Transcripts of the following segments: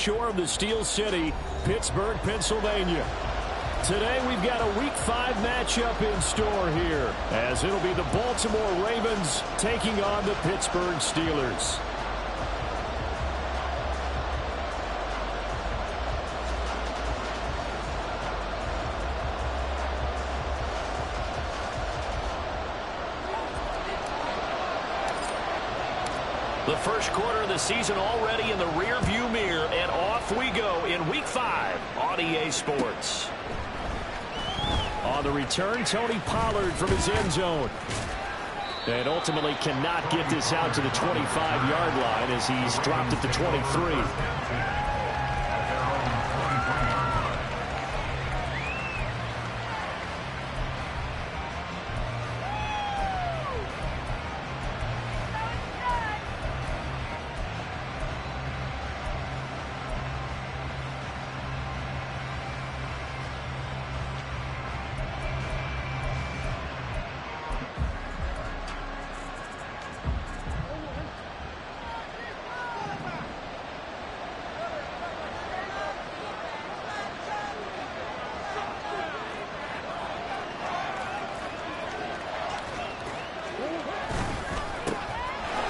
shore of the Steel City, Pittsburgh, Pennsylvania. Today we've got a Week 5 matchup in store here, as it'll be the Baltimore Ravens taking on the Pittsburgh Steelers. The first quarter of the season already in the rear-view mirror, and off we go in Week 5 on EA Sports. On the return, Tony Pollard from his end zone. And ultimately cannot get this out to the 25-yard line as he's dropped at the 23.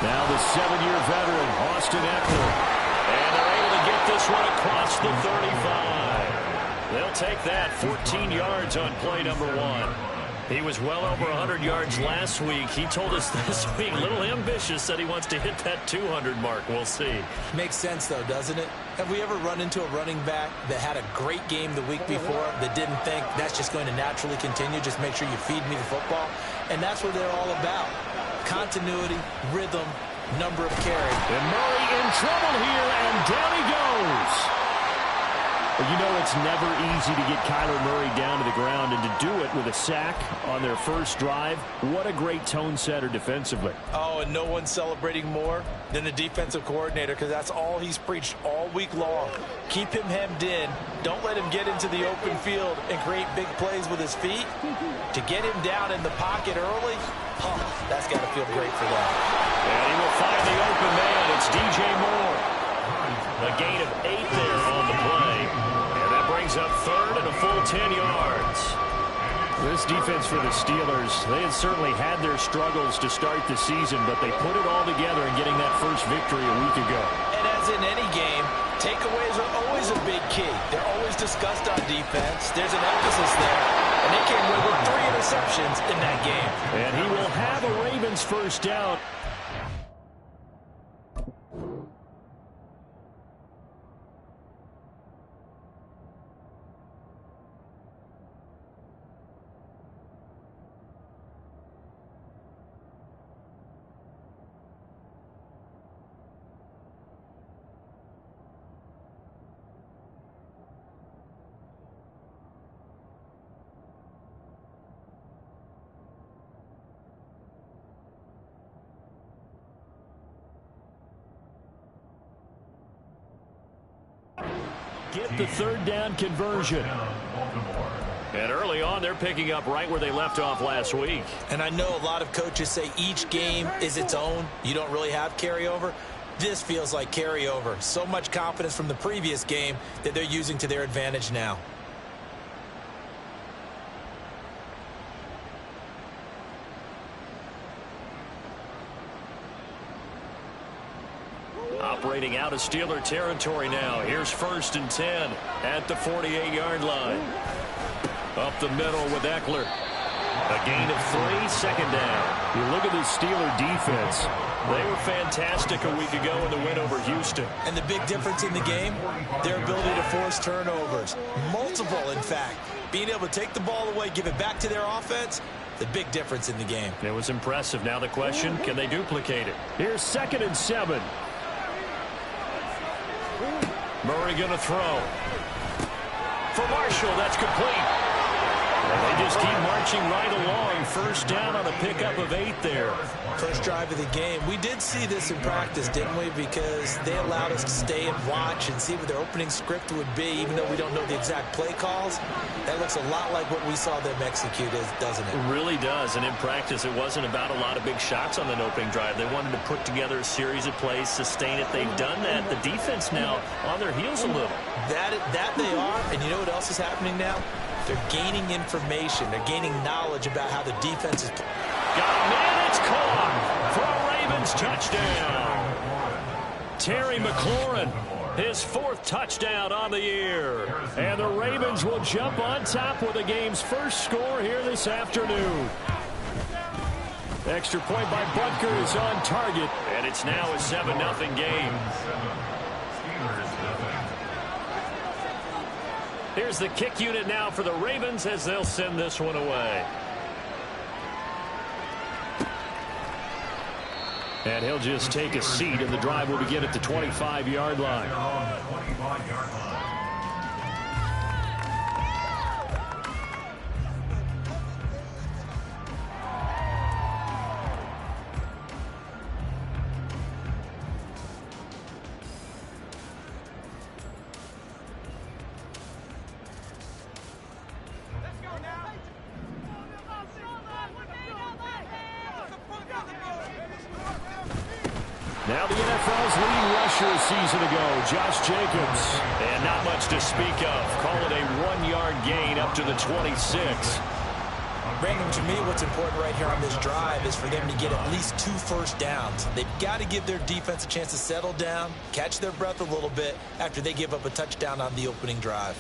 Now the 7-year veteran, Austin Eckler. And they're able to get this one across the 35. They'll take that 14 yards on play number 1. He was well over 100 yards last week. He told us this week, a little ambitious, said he wants to hit that 200 mark. We'll see. Makes sense, though, doesn't it? Have we ever run into a running back that had a great game the week before that didn't think that's just going to naturally continue? Just make sure you feed me the football. And that's what they're all about. Continuity, rhythm, number of carries. And Murray in trouble here, and down he goes. Well, you know it's never easy to get Kyler Murray down to the ground, and to do it with a sack on their first drive, what a great tone setter defensively. Oh, and no one's celebrating more than the defensive coordinator, because that's all he's preached all week long. Keep him hemmed in. Don't let him get into the open field and create big plays with his feet. To get him down in the pocket early, that's got to feel great for them. And he will find the open man. It's DJ Moore. A gain of 8 there on the play. And that brings up third and a full 10 yards. This defense for the Steelers, they had certainly had their struggles to start the season, but they put it all together in getting that first victory a week ago. And as in any game, takeaways are always a big key. They're always discussed on defense. There's an emphasis there. And they came away with 3 interceptions in that game. And he will have a Ravens first down. Get the third down conversion. And early on, they're picking up right where they left off last week. And I know a lot of coaches say each game is its own. You don't really have carryover. This feels like carryover. So much confidence from the previous game that they're using to their advantage now. Operating out of Steeler territory now. Here's 1st and 10 at the 48-yard line. Up the middle with Eckler. A gain of 3, second down. You look at this Steeler defense. They were fantastic a week ago in the win over Houston. And the big difference in the game, their ability to force turnovers. Multiple, in fact. Being able to take the ball away, give it back to their offense, the big difference in the game. It was impressive. Now the question, can they duplicate it? Here's 2nd and 7. Murray going to throw. For Marshall, that's complete. And They just keep marching right along. First down on a pickup of 8 there. First drive of the game. We did see this in practice, didn't we? Because they allowed us to stay and watch and see what their opening script would be, even though we don't know the exact play calls. That looks a lot like what we saw them execute, doesn't it? It really does. And in practice, it wasn't about a lot of big shots on the opening drive. They wanted to put together a series of plays, sustain it. They've done that. The defense now on their heels a little. That they are. And you know what else is happening now? They're gaining information. They're gaining knowledge about how the defense is. Got a man, it's caught for a Ravens touchdown. Terry McLaurin, his 4th touchdown on the year. And the Ravens will jump on top with the game's first score here this afternoon. Extra point by Butker is on target, and it's now a 7-0 game. Here's the kick unit now for the Ravens as they'll send this one away. And he'll just take a seat, and the drive will begin at the 25-yard line. Now the NFL's leading rusher a season ago, Josh Jacobs. And not much to speak of. Call it a 1-yard gain up to the 26. Brandon, to me, what's important right here on this drive is for them to get at least 2 first downs. They've got to give their defense a chance to settle down, catch their breath a little bit after they give up a touchdown on the opening drive.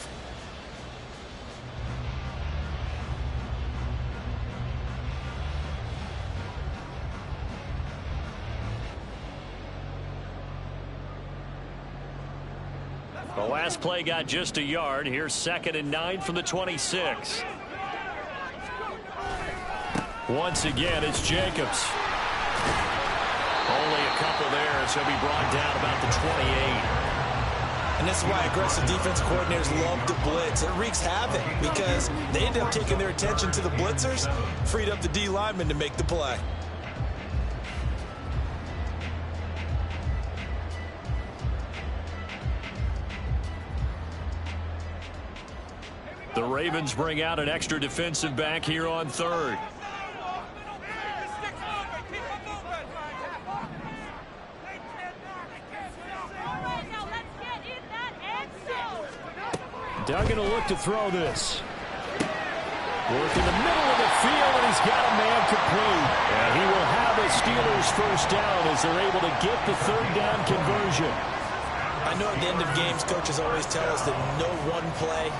The last play got just a yard. Here's 2nd and 9 from the 26. Once again, it's Jacobs. Only a couple there as he'll be brought down about the 28. And this is why aggressive defense coordinators love to blitz. It wreaks havoc because they end up taking their attention to the blitzers, freed up the D lineman to make the play. The Ravens bring out an extra defensive back here on 3rd. Duggan will look to throw this. Work in the middle of the field, and he's got a man complete. And he will have a Steelers first down as they're able to get the 3rd down conversion. I know at the end of games, coaches always tell us that no one play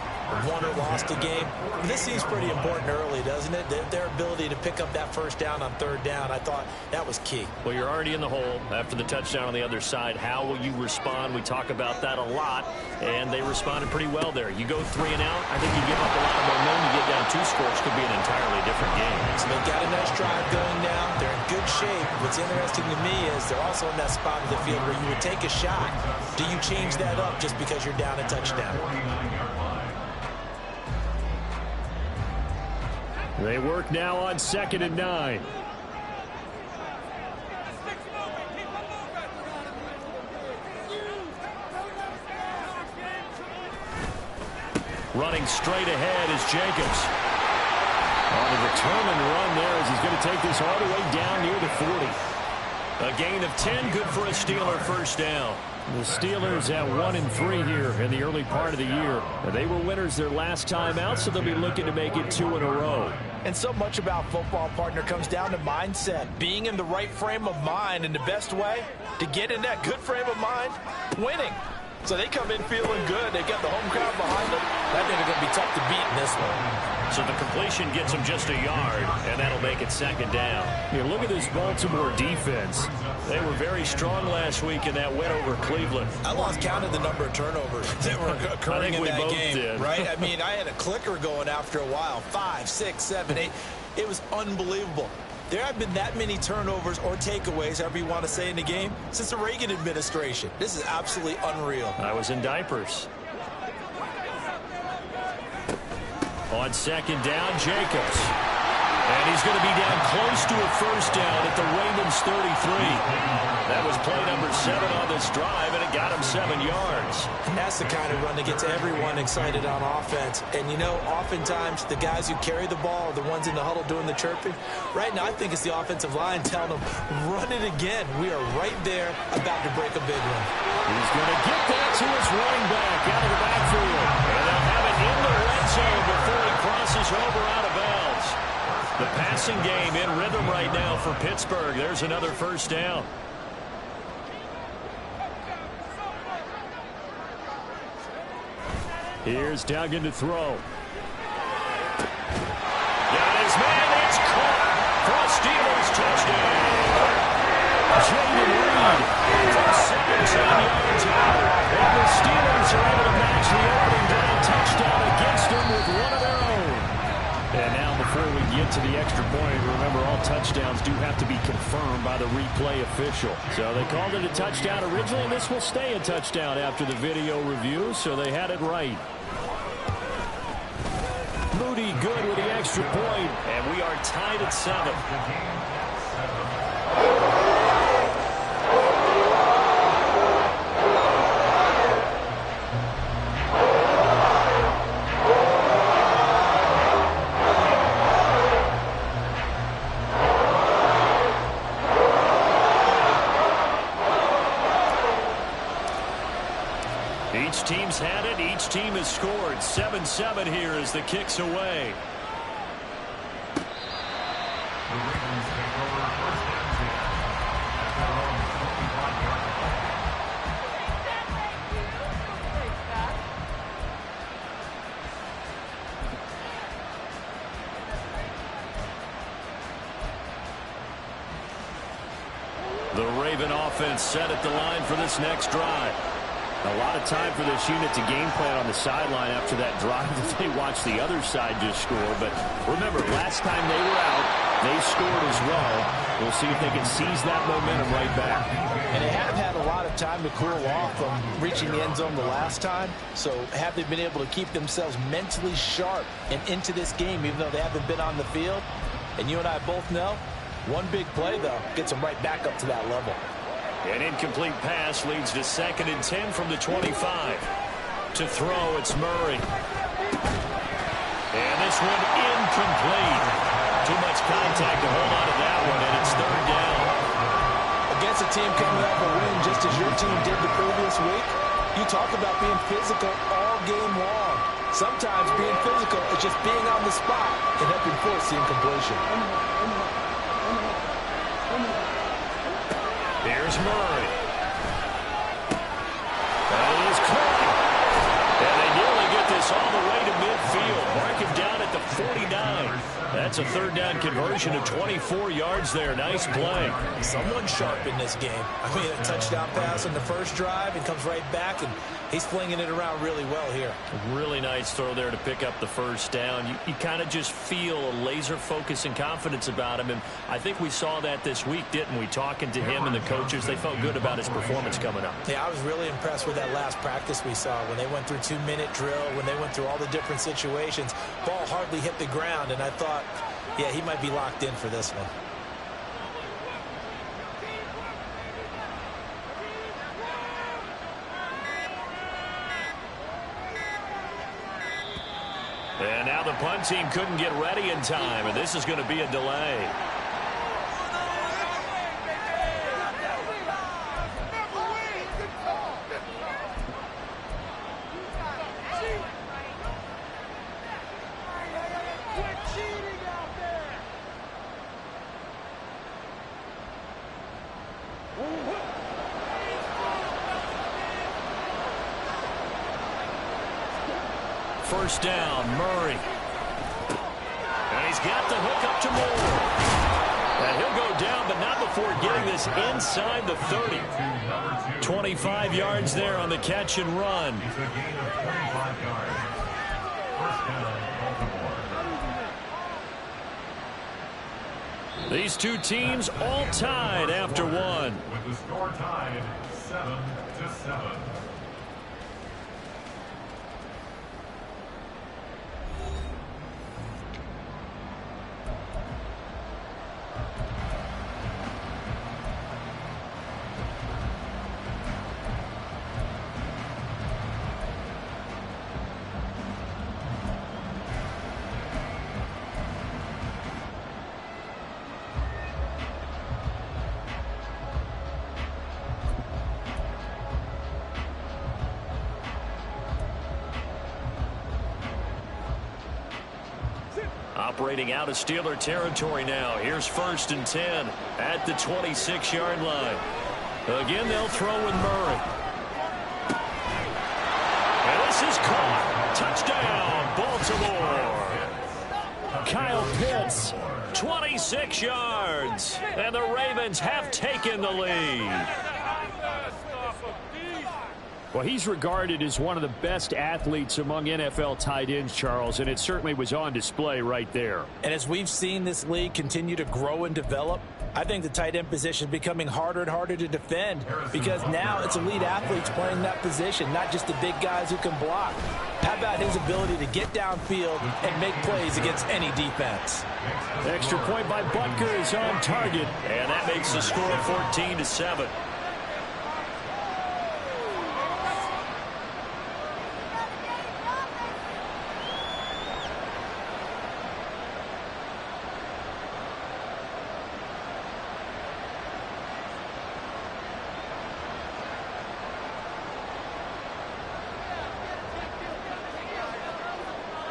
won or lost a game. But this seems pretty important early, doesn't it? Their ability to pick up that first down on 3rd down, I thought that was key. Well, you're already in the hole after the touchdown on the other side. How will you respond? We talk about that a lot, and they responded pretty well there. You go 3 and out, I think you give up a lot of momentum. You get down 2 scores, could be an entirely different game. So they've got a nice drive going now. They're in good shape. What's interesting to me is they're also in that spot of the field where you would take a shot. Do you change that up just because you're down a touchdown? They work now on 2nd and 9. Running straight ahead is Jacobs. On a determined run there as he's going to take this all the way down near the 40. A gain of 10, good for a Steeler first down. The Steelers at 1-3 here in the early part of the year. They were winners their last time out, so they'll be looking to make it 2 in a row. And so much about football, partner, comes down to mindset. Being in the right frame of mind, and the best way to get in that good frame of mind, winning. So they come in feeling good. They've got the home crowd behind them. I think they're going to be tough to beat in this one. So the completion gets them just a yard, and that'll make it 2nd down. Yeah, look at this Baltimore defense. They were very strong last week in that win over Cleveland. I lost count of the number of turnovers that were occurring in that game. Did. Right? I mean, I had a clicker going after a while. 5, 6, 7, 8. It was unbelievable. There have been that many turnovers or takeaways, however you want to say, in the game since the Reagan administration. This is absolutely unreal. I was in diapers. On second down, Jacobs. And he's going to be down close to a first down at the Ravens 33. That was play number 7 on this drive, and it got him 7 yards. That's the kind of run that gets everyone excited on offense. And, you know, oftentimes the guys who carry the ball are the ones in the huddle doing the chirping. Right now, I think it's the offensive line telling them, run it again. We are right there about to break a big one. He's going to get that to his running back out of the backfield. And they'll have it in the red zone before he crosses over out of bounds. The passing game in rhythm right now for Pittsburgh. There's another first down. Here's Duggan to throw. Got his man. It's caught for a Steelers touchdown. Jaden Reed from 17 yards out. And the Steelers are able to match the opening down touchdown against them with one of their own. And now before we get to the extra point, remember all touchdowns do have to be confirmed by the replay official. So they called it a touchdown originally, and this will stay a touchdown after the video review, so they had it right. Moody good with the extra point, and we are tied at 7. Each team's had it. Each team has scored. 7-7 here as the kick's away. The Raven offense set at the line for this next drive. A lot of time for this unit to game plan on the sideline after that drive that they watched the other side just score. But remember, last time they were out, they scored as well. We'll see if they can seize that momentum right back. And they have had a lot of time to cool off from reaching the end zone the last time. So have they been able to keep themselves mentally sharp and into this game, even though they haven't been on the field? And you and I both know, one big play, though, gets them right back up to that level. An incomplete pass leads to 2nd and 10 from the 25. To throw, it's Murray. And this one incomplete. Too much contact to hold on to that one, and it's 3rd down. Against a team coming off a win just as your team did the previous week, you talk about being physical all game long. Sometimes being physical is just being on the spot and helping force the incompletion. Here's Murray. That is caught. And they nearly get this all the way to midfield. Mark him down at the 49. That's a 3rd down conversion of 24 yards there. Nice play. Someone sharp in this game. I mean, a touchdown pass on the first drive and comes right back, and he's flinging it around really well here. Really nice throw there to pick up the first down. You kind of just feel a laser focus and confidence about him, and I think we saw that this week, didn't we? Talking to him and the coaches, they felt good about his performance coming up. Yeah, I was really impressed with that last practice we saw when they went through 2-minute drill, when they went through all the different situations. Ball hardly hit the ground, and I thought, yeah, he might be locked in for this one. And now the punt team couldn't get ready in time, and this is going to be a delay. First down, Murray. And he's got the hook up to Moore. And he'll go down, but not before getting this inside the 30. 25 yards there on the catch and run. These two teams all tied after one. With the score tied 7-7. Operating out of Steeler territory now. Here's 1st and 10 at the 26-yard line. Again, they'll throw with Murray. And this is caught. Touchdown, Baltimore. Kyle Pitts, 26 yards. And the Ravens have taken the lead. Well, he's regarded as one of the best athletes among NFL tight ends, Charles, and it certainly was on display right there. And as we've seen this league continue to grow and develop, I think the tight end position is becoming harder and harder to defend because now it's elite athletes playing that position, not just the big guys who can block. How about his ability to get downfield and make plays against any defense? Extra point by Butker is on target, and that makes the score 14-7.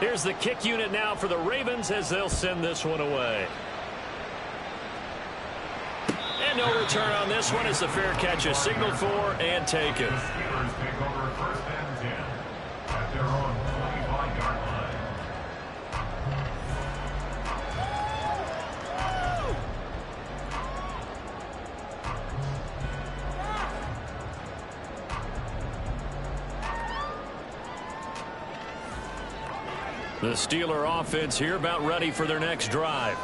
Here's the kick unit now for the Ravens as they'll send this one away. And no return on this one as the fair catch is signaled for and taken. The Steelers take over 1st and 10 at their own 25-yard line. The Steeler offense here about ready for their next drive.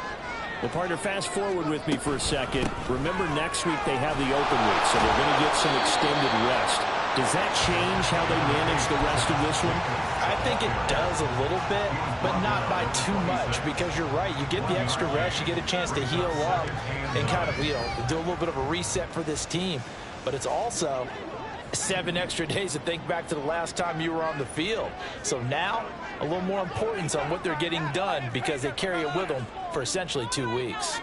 Well, partner, fast forward with me for a second. Remember, next week they have the open week, so they're going to get some extended rest. Does that change how they manage the rest of this one? I think it does a little bit, but not by too much, because you're right. You get the extra rest, you get a chance to heal up and kind of, do a little bit of a reset for this team. But it's also 7 extra days to think back to the last time you were on the field. So now, a little more importance on what they're getting done because they carry it with them for essentially 2 weeks.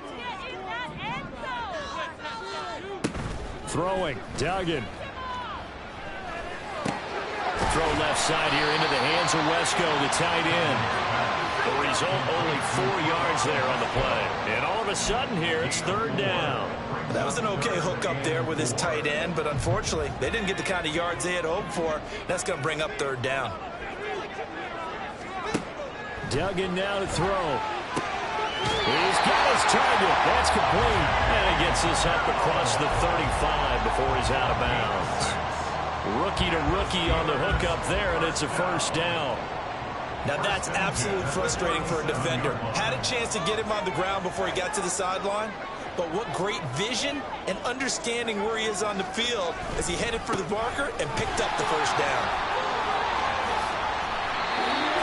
Throwing, Duggan. Throw left side here into the hands of Wesco, the tight end. The result, only 4 yards there on the play. And all of a sudden here, it's 3rd down. That was an okay hook up there with his tight end, but unfortunately, they didn't get the kind of yards they had hoped for. That's going to bring up 3rd down. Duggan now to throw. He's got his target. That's complete. And he gets this up across the 35 before he's out of bounds. Rookie to rookie on the hook up there, and it's a 1st down. Now that's absolutely frustrating for a defender. Had a chance to get him on the ground before he got to the sideline, but what great vision and understanding where he is on the field as he headed for the marker and picked up the 1st down.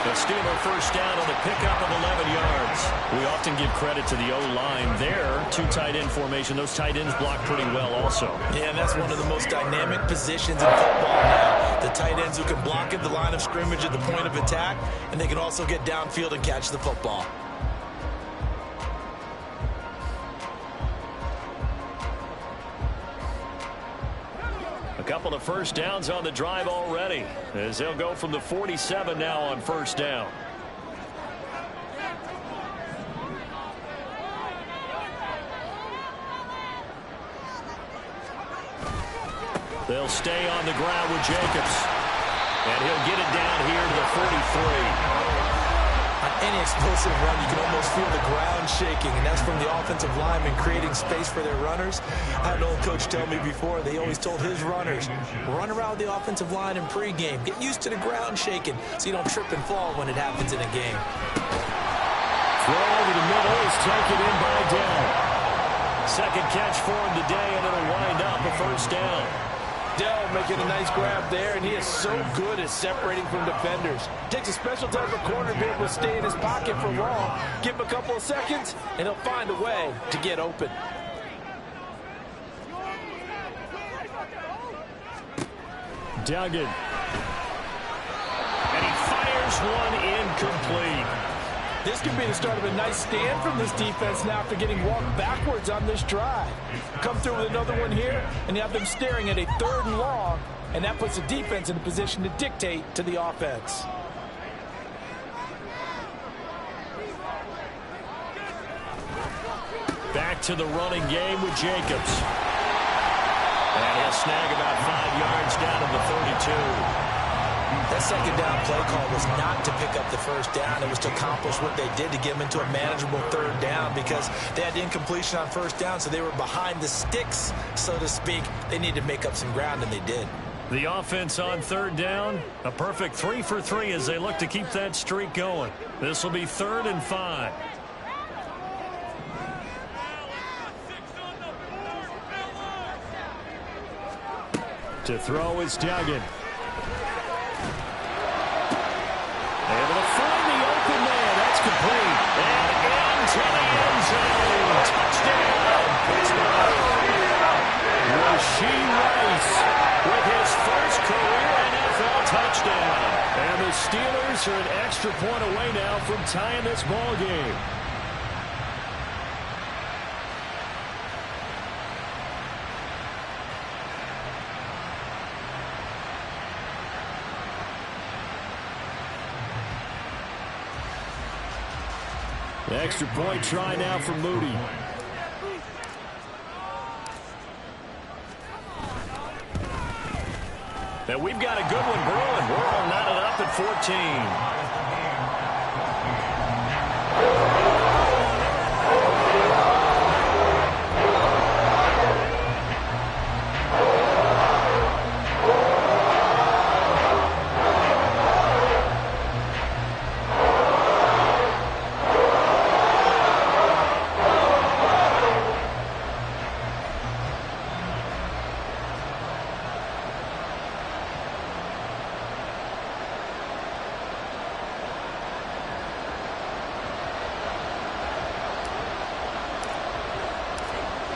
The Steeler 1st down on the pickup of 11 yards. We often give credit to the O-line there. 2 tight end formation. Those tight ends block pretty well also. Yeah, and that's one of the most dynamic positions in football now. The tight ends who can block at the line of scrimmage at the point of attack, and they can also get downfield and catch the football. A couple of 1st downs on the drive already as they'll go from the 47 now on 1st down. They'll stay on the ground with Jacobs. And he'll get it down here to the 43. On any explosive run, you can almost feel the ground shaking, and that's from the offensive linemen creating space for their runners. I had an old coach tell me before, they always told his runners, run around the offensive line in pregame. Get used to the ground shaking so you don't trip and fall when it happens in a game. Throw over the middle is taken in by Dell. 2nd catch for him today, and it'll wind up a 1st down. Dell making a nice grab there, and he is so good at separating from defenders. Takes a special type of corner to be able to stay in his pocket for long. Give him a couple of seconds, and he'll find a way to get open. Duggan. And he fires one incomplete. This could be the start of a nice stand from this defense now after getting walked backwards on this drive. Come through with another one here, and you have them staring at a 3rd and long, and that puts the defense in a position to dictate to the offense. Back to the running game with Jacobs. And he'll snag about 5 yards down to the 32. That second down play call was not to pick up the first down. It was to accomplish what they did to get them into a manageable third down because they had incompletion on first down, so they were behind the sticks, so to speak. They needed to make up some ground, and they did. The offense on third down, a perfect 3 for 3 as they look to keep that streak going. This will be 3rd and 5. To throw is Duggan. Able to find the open man. That's complete. And into the end zone. Touchdown, Pittsburgh. Rasheed Rice with his first career NFL touchdown. And the Steelers are an extra point away now from tying this ball game. The extra point try now for Moody. And we've got a good one brewing. We're all knotted up at 14.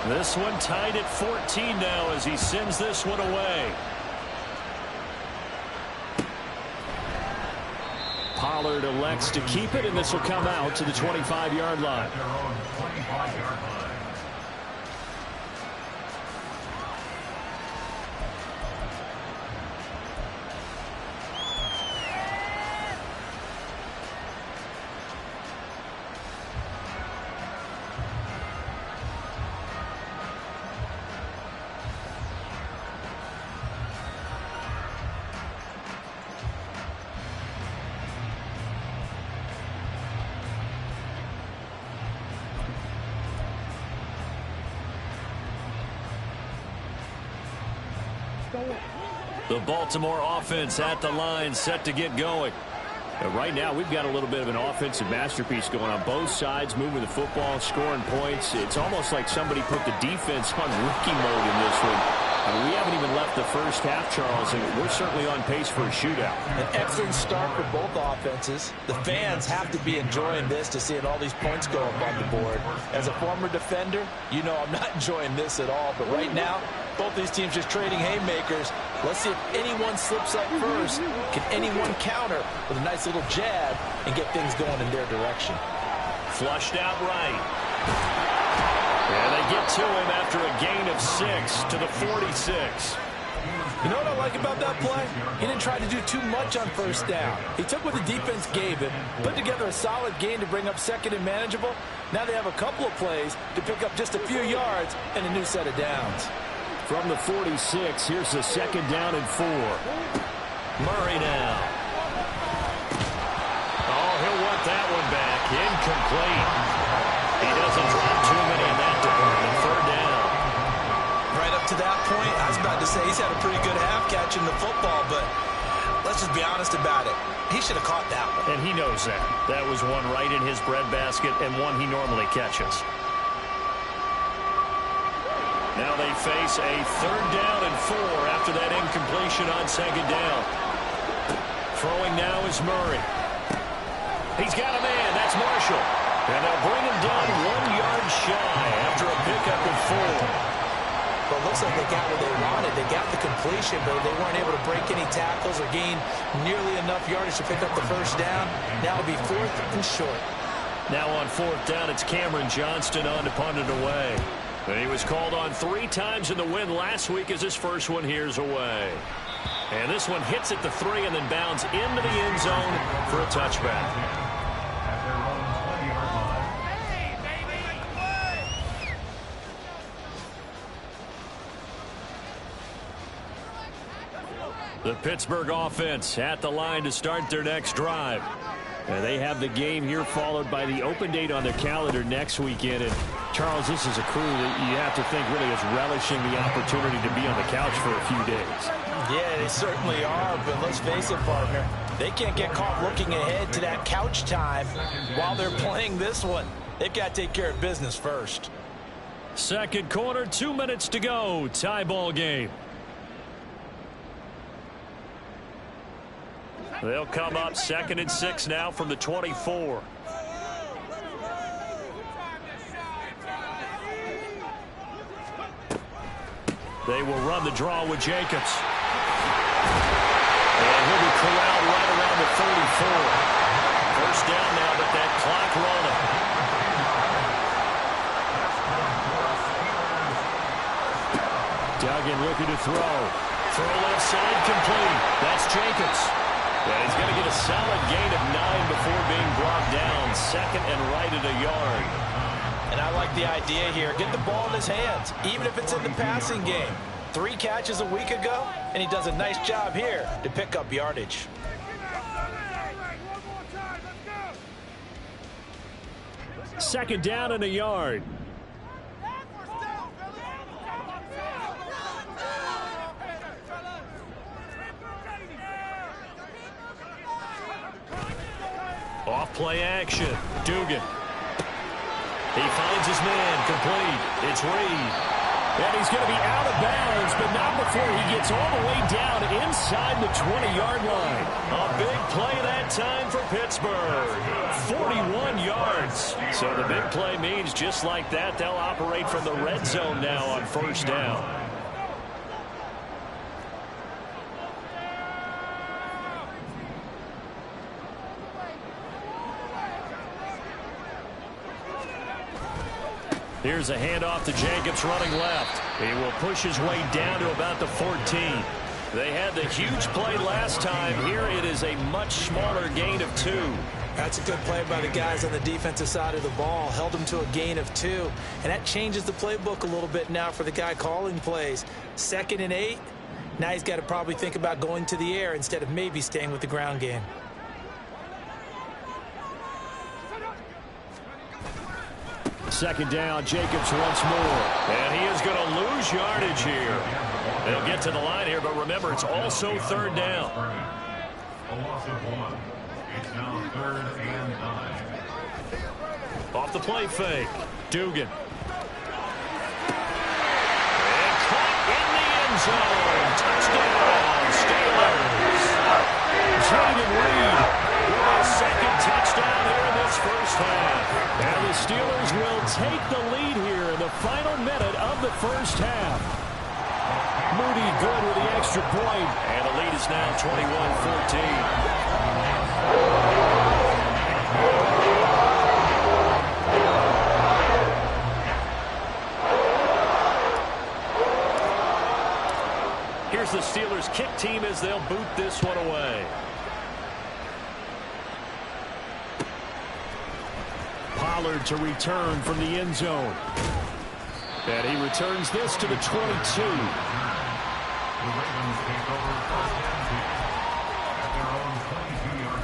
This one tied at 14 now as he sends this one away. Pollard elects to keep it, and this will come out to the 25-yard line. Their own 25-yard line. The Baltimore offense at the line, set to get going. Right now, we've got a little bit of an offensive masterpiece going on both sides, moving the football, scoring points. It's almost like somebody put the defense on rookie mode in this one. I mean, we haven't even left the first half, Charles, and we're certainly on pace for a shootout. An excellent start for both offenses. The fans have to be enjoying this to seeing all these points go up on the board. As a former defender, you know I'm not enjoying this at all. But right now, both these teams just trading haymakers. Let's see if anyone slips up first. Can anyone counter with a nice little jab and get things going in their direction? Flushed out right. And they get to him after a gain of 6 to the 46. You know what I like about that play? He didn't try to do too much on first down. He took what the defense gave him, put together a solid gain to bring up second and manageable. Now they have a couple of plays to pick up just a few yards and a new set of downs. From the 46, here's the second down and 4. Murray now. Oh, he'll want that one back. Incomplete. He doesn't drop too many in that department. Third down. Right up to that point, I was about to say he's had a pretty good half catching the football, but let's just be honest about it. He should have caught that one. And he knows that. That was one right in his breadbasket and one he normally catches. Now they face a third down and 4 after that incompletion on second down. Throwing now is Murray. He's got a man. That's Marshall. And they'll bring him down 1 yard shy after a pickup of 4. Well, it looks like they got what they wanted. They got the completion, but they weren't able to break any tackles or gain nearly enough yardage to pick up the first down. Now it'll be 4th and short. Now on 4th down, it's Cameron Johnston on to punt it away. And he was called on 3 times in the win last week as his first one here's away. And this one hits at the 3 and then bounds into the end zone for a touchback. The Pittsburgh offense at the line to start their next drive. And they have the game here followed by the open date on their calendar next weekend. And Charles, this is a crew that you have to think really is relishing the opportunity to be on the couch for a few days. Yeah, they certainly are, but let's face it, partner. They can't get caught looking ahead to that couch time while they're playing this one. They've got to take care of business first. Second quarter, 2 minutes to go. Tie ball game. They'll come up 2nd and 6 now from the 24. They will run the draw with Jacobs. And he'll be corralled right around the 34. First down now, but that clock rolling. Duggan looking to throw. Throw left side complete. That's Jacobs. And he's going to get a solid gain of 9 before being brought down. 2nd and right at a yard. And I like the idea here. Get the ball in his hands, even if it's in the passing game. 3 catches a week ago, and he does a nice job here to pick up yardage. Second down and a yard. Off play action. Dugan. He finds his man. Complete. It's Reed. And he's going to be out of bounds, but not before he gets all the way down inside the 20-yard line. A big play that time for Pittsburgh. 41 yards. So the big play means just like that, they'll operate from the red zone now on first down. Here's a handoff to Jacobs running left. He will push his way down to about the 14. They had the huge play last time. Here it is a much smaller gain of 2. That's a good play by the guys on the defensive side of the ball. Held them to a gain of 2. And that changes the playbook a little bit now for the guy calling plays. 2nd and 8. Now he's got to probably think about going to the air instead of maybe staying with the ground game. Second down, Jacobs once more. And he is going to lose yardage here. They'll get to the line here, but remember, it's also 3rd down. A loss of 1. It's now 3rd and 9. Off the play fake. Dugan. And caught in the end zone. Touchdown, Steelers. Jaden Reed with a 2nd touchdown here in this first half. And the Steelers will take the lead here in the final minute of the first half. Moody good with the extra point. And the lead is now 21-14. Here's the Steelers kick team as they'll boot this one away. Pollard to return from the end zone. And he returns this to the 22. The Ravens take over first and 10 at their own 22-yard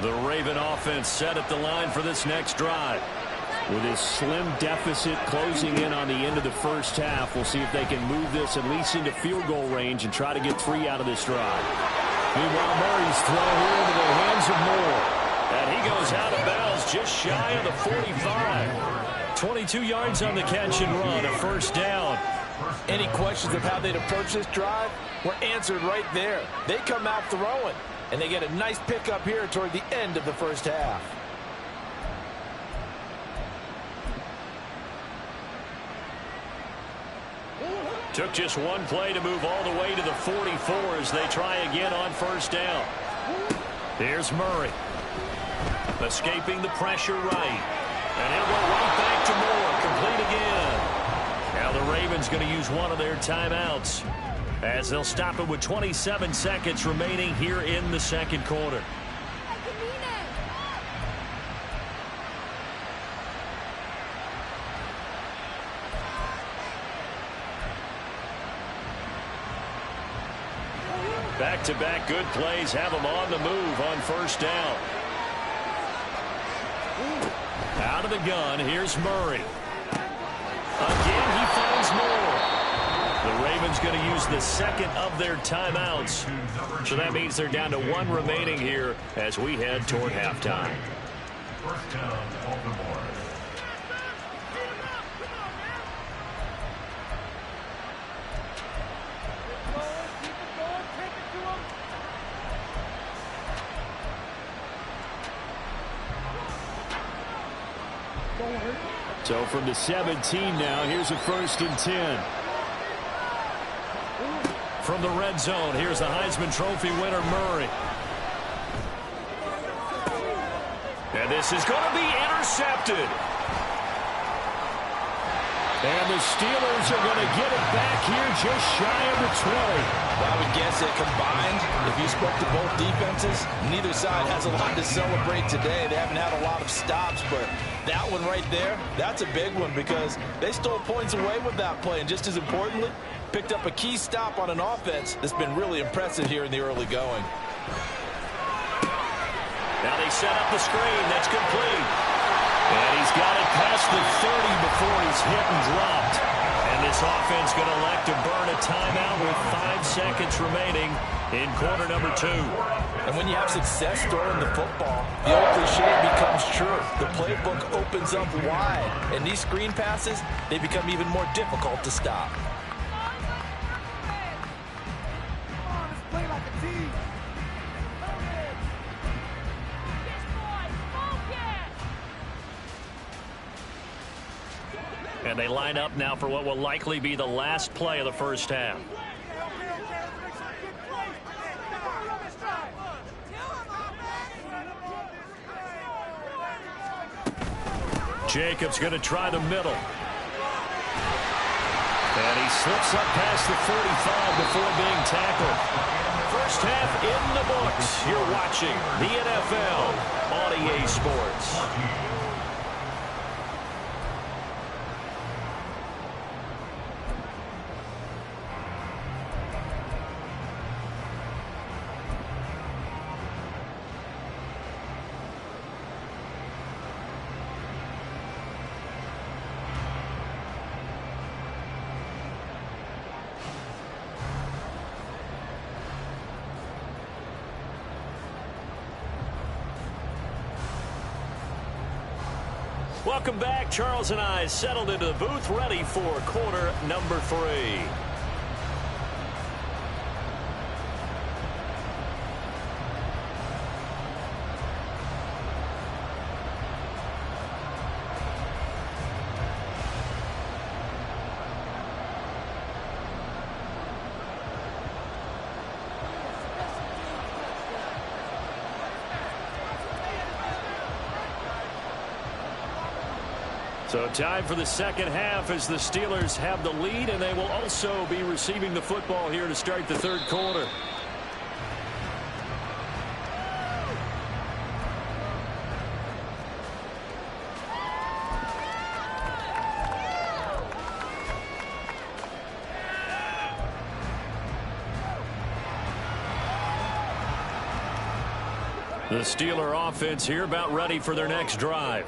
line. The Raven offense set at the line for this next drive. With his slim deficit closing in on the end of the first half, we'll see if they can move this at least into field goal range and try to get 3 out of this drive. Meanwhile, Murray's throw here into the hands of Moore. And he goes out of bounds just shy of the 45. 22 yards on the catch and run, a first down. Any questions of how they'd approach this drive were answered right there. They come out throwing, and they get a nice pickup here toward the end of the first half. Took just one play to move all the way to the 44 as they try again on first down. Here's Murray. Escaping the pressure right. And he'll go right back to Moore. Complete again. Now the Ravens going to use one of their timeouts as they'll stop it with 27 seconds remaining here in the second quarter. Back-to-back good plays have them on the move on first down. Out of the gun, here's Murray. Again, he finds more. The Ravens going to use the second of their timeouts. So that means they're down to one remaining here as we head toward halftime. First down, Baltimore. So from the 17 now, here's a 1st and 10. From the red zone, here's the Heisman Trophy winner, Murray. And this is going to be intercepted. And the Steelers are going to get it back here just shy of the 20. I would guess that combined, if you spoke to both defenses, neither side has a lot to celebrate today. They haven't had a lot of stops, but that one right there, that's a big one because they stole points away with that play. And just as importantly, picked up a key stop on an offense that's been really impressive here in the early going. Now they set up the screen. That's complete. And he's got it past the 30 before he's hit and dropped. And this offense going to elect to burn a timeout with 5 seconds remaining in quarter number 2. And when you have success throwing the football, the old cliche becomes true. The playbook opens up wide. And these screen passes, they become even more difficult to stop. And they line up now for what will likely be the last play of the first half. Jacobs going to try the middle. And he slips up past the 45 before being tackled. First half in the books. You're watching the NFL on EA Sports. Welcome back. Charles and I settled into the booth, ready for quarter number 3. So time for the second half as the Steelers have the lead, and they will also be receiving the football here to start the third quarter. The Steeler offense here about ready for their next drive.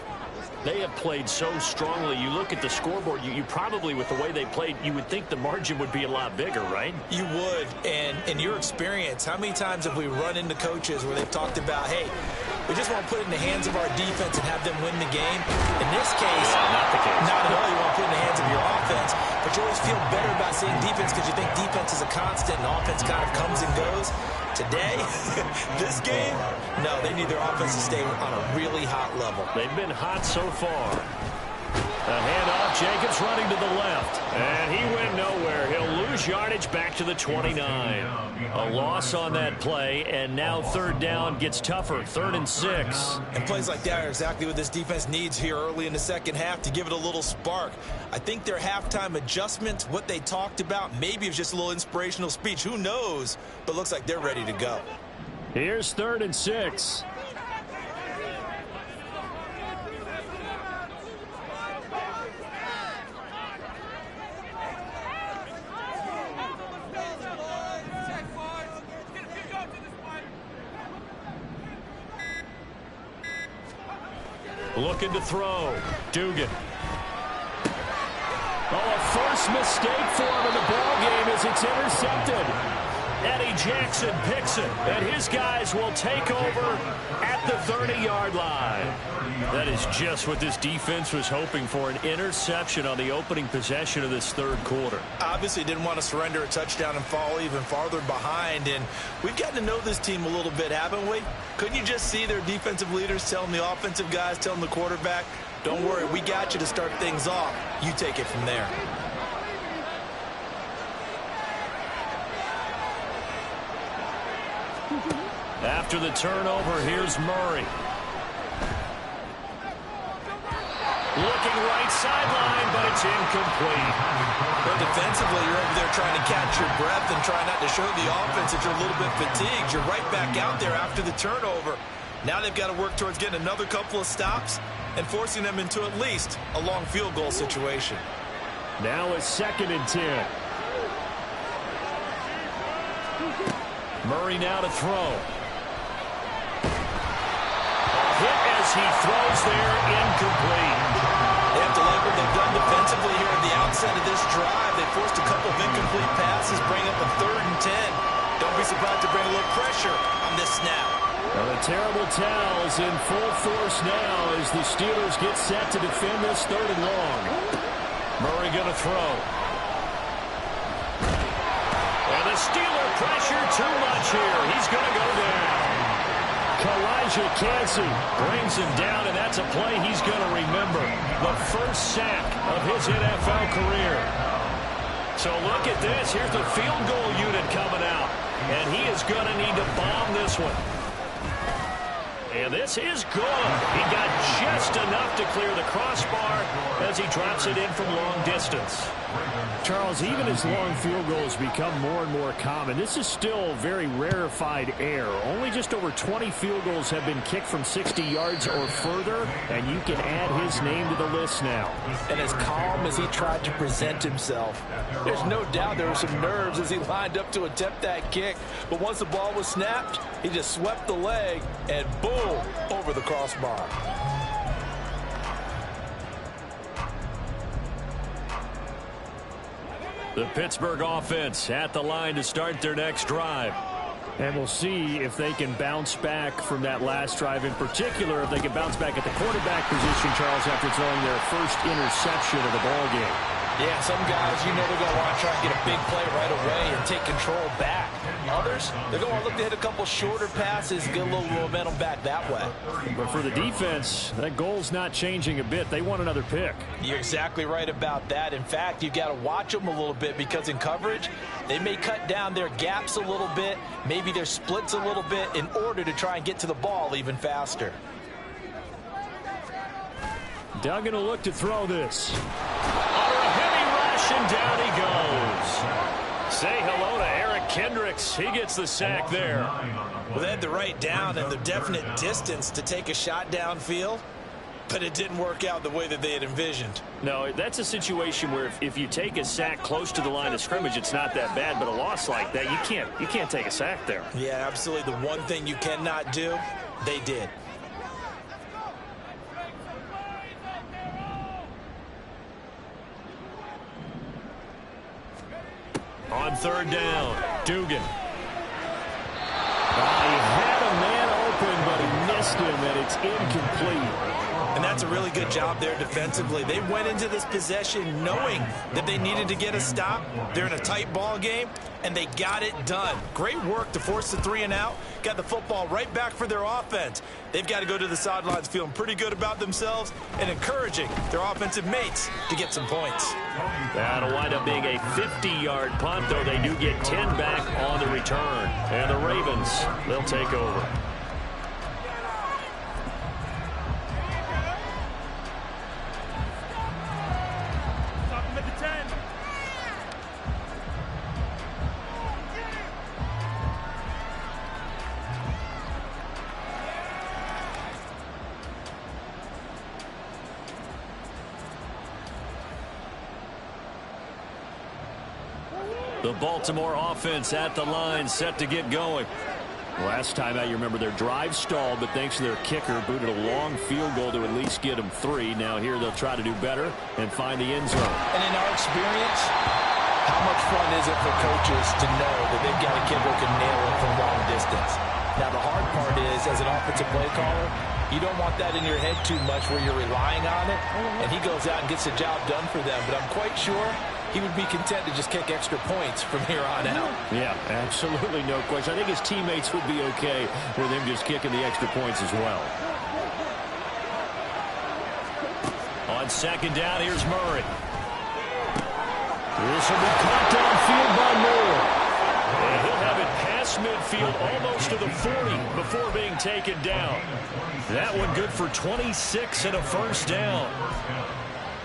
They have played so strongly. You look at the scoreboard, you probably, with the way they played, you would think the margin would be a lot bigger, right? You would. And in your experience, how many times have we run into coaches where they've talked about, hey, we just want to put it in the hands of our defense and have them win the game? In this case, not the case. Not at all. You want to put it in the hands of your offense, but you always feel better about saying defense because you think defense is a constant and offense kind of comes and goes. Today, this game, no, they need their offense to stay on a really hot level. They've been hot so far. A handoff, Jacobs running to the left. And he went nowhere. He'll lose yardage back to the 29. A loss on that play, and now third down gets tougher. 3rd and 6. And plays like that are exactly what this defense needs here early in the second half to give it a little spark. I think their halftime adjustments, what they talked about, maybe it was just a little inspirational speech. Who knows? But looks like they're ready to go. Here's 3rd and 6. Looking to throw. Dugan. Oh, a first mistake for him in the ballgame as it's intercepted. Eddie Jackson picks it, and his guys will take over at the 30-yard line. That is just what this defense was hoping for, an interception on the opening possession of this third quarter. Obviously didn't want to surrender a touchdown and fall even farther behind, and we've gotten to know this team a little bit, haven't we? Couldn't you just see their defensive leaders telling the offensive guys, telling the quarterback, don't worry, we got you to start things off. You take it from there. After the turnover, here's Murray. Looking right sideline, but it's incomplete. But defensively, you're over there trying to catch your breath and try not to show the offense that you're a little bit fatigued. You're right back out there after the turnover. Now they've got to work towards getting another couple of stops and forcing them into at least a long field goal situation. Now it's 2nd and 10. Murray now to throw. Hit as he throws there, incomplete. They have to like what they've done defensively here at the outset of this drive. They forced a couple of incomplete passes, bring up a 3rd and 10. Don't be surprised to bring a little pressure on this snap. Well, the terrible towels in full force now as the Steelers get set to defend this 3rd and long. Murray going to throw. And the Steeler pressure too much here. He's going to go down. Kalijah Cansey brings him down, and that's a play he's going to remember. The first sack of his NFL career. So look at this. Here's the field goal unit coming out. And he is going to need to bomb this one. And this is good. He got just enough to clear the crossbar as he drops it in from long distance. Charles, even as long field goals become more and more common, this is still very rarefied air. Only just over 20 field goals have been kicked from 60 yards or further, and you can add his name to the list now. And as calm as he tried to present himself, there's no doubt there were some nerves as he lined up to attempt that kick. But once the ball was snapped, he just swept the leg and boom, over the crossbar. The Pittsburgh offense at the line to start their next drive. And we'll see if they can bounce back from that last drive, in particular if they can bounce back at the quarterback position, Charles, after throwing their first interception of the ball game. Yeah, some guys, you know, they're going to want to try and get a big play right away and take control back. Others, they're going to look to hit a couple shorter passes, get a little momentum back that way. But for the defense, that goal's not changing a bit. They want another pick. You're exactly right about that. In fact, you've got to watch them a little bit because in coverage, they may cut down their gaps a little bit, maybe their splits a little bit in order to try and get to the ball even faster. Duggan will look to throw this. And down he goes. Say hello to Eric Kendricks. He gets the sack there. Well, they had the right down and the definite distance to take a shot downfield, but it didn't work out the way that they had envisioned. No, that's a situation where if you take a sack close to the line of scrimmage, it's not that bad, but a loss like that, you can't take a sack there. Yeah, absolutely. The one thing you cannot do, they did. On 3rd down, Dugan. He had a man open, but he missed him, and it's incomplete. And that's a really good job there defensively. They went into this possession knowing that they needed to get a stop. They're in a tight ball game, and they got it done. Great work to force the 3 and out. Got the football right back for their offense. They've got to go to the sidelines feeling pretty good about themselves and encouraging their offensive mates to get some points. That'll wind up being a 50-yard punt, though they do get 10 back on the return. And the Ravens, they'll take over. The Baltimore offense at the line, set to get going. Last time out, you remember their drive stalled, but thanks to their kicker, booted a long field goal to at least get them 3. Now here they'll try to do better and find the end zone. And in our experience, how much fun is it for coaches to know that they've got a kid who can nail it from long distance? Now the hard part is, as an offensive play caller, you don't want that in your head too much where you're relying on it, and he goes out and gets the job done for them. But I'm quite sure he would be content to just kick extra points from here on out. Yeah, absolutely no question. I think his teammates would be okay with him just kicking the extra points as well. On second down, here's Murray. This will be caught downfield by Moore. And he'll have it past midfield almost to the 40 before being taken down. That one good for 26 and a first down.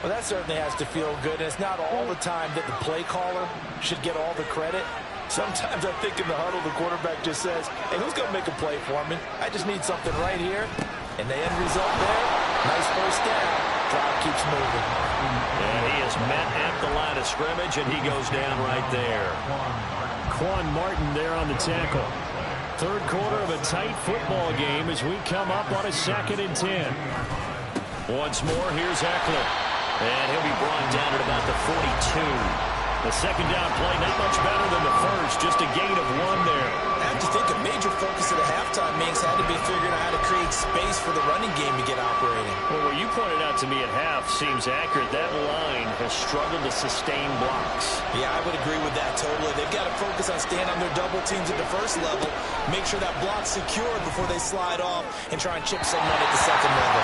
Well, that certainly has to feel good. And it's not all the time that the play caller should get all the credit. Sometimes I think in the huddle, the quarterback just says, hey, who's going to make a play for me? I just need something right here. And the end result there, nice first down. Drive keeps moving. And he is met at the line of scrimmage, and he goes down right there. Quan Martin there on the tackle. Third quarter of a tight football game as we come up on a 2nd and 10. Once more, here's Eckler. And he'll be brought down at about the 42. The second down play, not much better than the first, just a gain of 1 there. I have to think a major focus of the halftime meetings had to be figuring out how to create space for the running game to get operating. Well, what you pointed out to me at half seems accurate. That line has struggled to sustain blocks. Yeah, I would agree with that totally. They've got to focus on staying on their double teams at the first level, make sure that block's secured before they slide off and try and chip someone at the second level.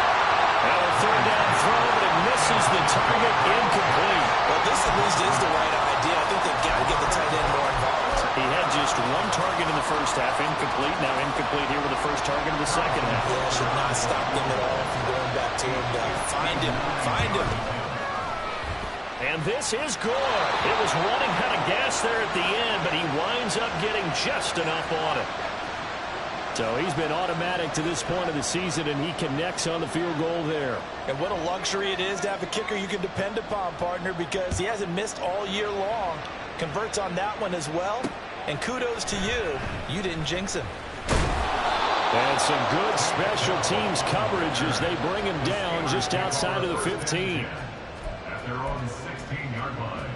Now a third down throw, but it misses the target, incomplete. Well, this at least is the right idea. I think they've got to get the tight end more involved. He had just 1 target in the first half, incomplete. Now incomplete here with the first target in the second half. Yeah, should not stop them at all from going back to him. Find him. Find him. And this is good. It was running out of gas there at the end, but he winds up getting just enough on it. So he's been automatic to this point of the season, and he connects on the field goal there. And what a luxury it is to have a kicker you can depend upon, partner, because he hasn't missed all year long. Converts on that one as well. And kudos to you. You didn't jinx him. And some good special teams coverage as they bring him down just outside of the 15. At their own 16-yard line.